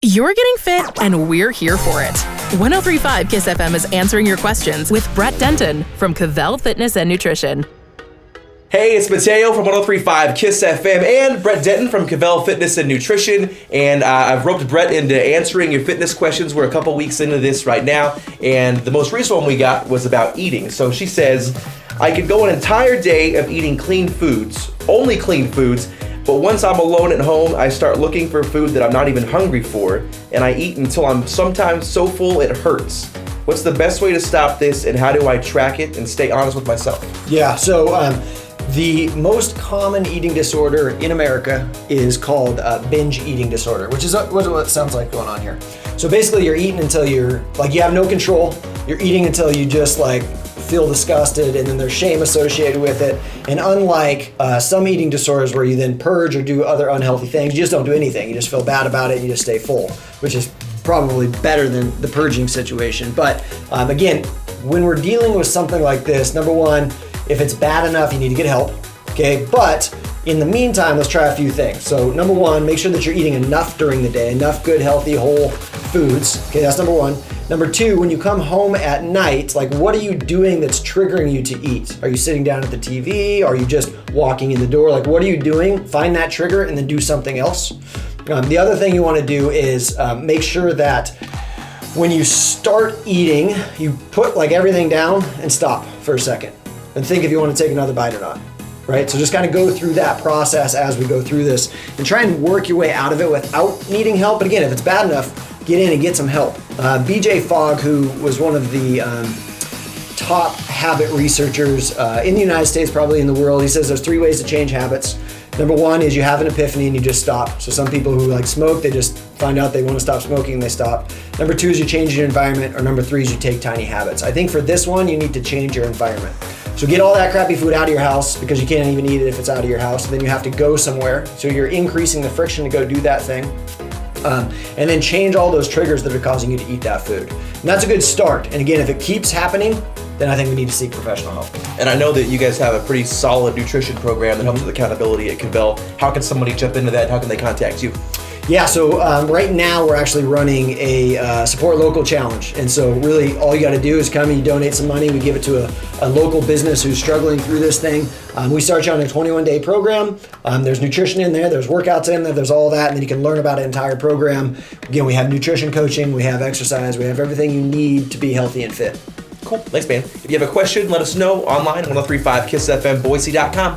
You're getting fit, and we're here for it. 103.5 KISS FM is answering your questions with Brett Denton from Kvell Fitness and Nutrition. Hey, it's Mateo from 103.5 KISS FM and Brett Denton from Kvell Fitness and Nutrition. And I've roped Brett into answering your fitness questions. We're a couple weeks into this right now. And the most recent one we got was about eating. So she says, I could go an entire day of eating clean foods, only clean foods. But once I'm alone at home, I start looking for food that I'm not even hungry for. And I eat until I'm sometimes so full it hurts. What's the best way to stop this, and how do I track it and stay honest with myself? Yeah, so the most common eating disorder in America is called binge eating disorder, which is what it sounds like going on here. So basically you're eating until you're, like, you have no control. You're eating until you just like feel disgusted, and then there's shame associated with it. And unlike some eating disorders where you then purge or do other unhealthy things, you just don't do anything. You just feel bad about it and you just stay full, which is probably better than the purging situation. But again, when we're dealing with something like this, number one, if it's bad enough, you need to get help, okay? But in the meantime, let's try a few things. So number one, make sure that you're eating enough during the day, enough good, healthy, whole foods, okay? That's number one. Number two, when you come home at night, like, what are you doing that's triggering you to eat? Are you sitting down at the TV? Are you just walking in the door? Like, what are you doing? Find that trigger and then do something else. The other thing you want to do is make sure that when you start eating, you put like everything down and stop for a second and think if you want to take another bite or not, right? So just kind of go through that process as we go through this and try and work your way out of it without needing help. But again, if it's bad enough, get in and get some help. BJ Fogg, who was one of the top habit researchers in the United States, probably in the world, he says there's 3 ways to change habits. Number one is you have an epiphany and you just stop. So some people who like smoke, they just find out they want to stop smoking and they stop. Number two is you change your environment, or number three is you take tiny habits. I think for this one, you need to change your environment. So get all that crappy food out of your house, because you can't even eat it if it's out of your house. And then you have to go somewhere. So you're increasing the friction to go do that thing. And then change all those triggers that are causing you to eat that food. And that's a good start. And again, if it keeps happening, then I think we need to seek professional help. And I know that you guys have a pretty solid nutrition program that helps with accountability at Kvell. How can somebody jump into that? How can they contact you? Yeah, so right now we're actually running a support local challenge. And so really all you got to do is come and you donate some money. We give it to a local business who's struggling through this thing. We start you on a 21-day program. There's nutrition in there, there's workouts in there, there's all that, and then you can learn about an entire program. Again, we have nutrition coaching, we have exercise, we have everything you need to be healthy and fit. Cool, thanks man. If you have a question, let us know online at 1035kissfmboise.com.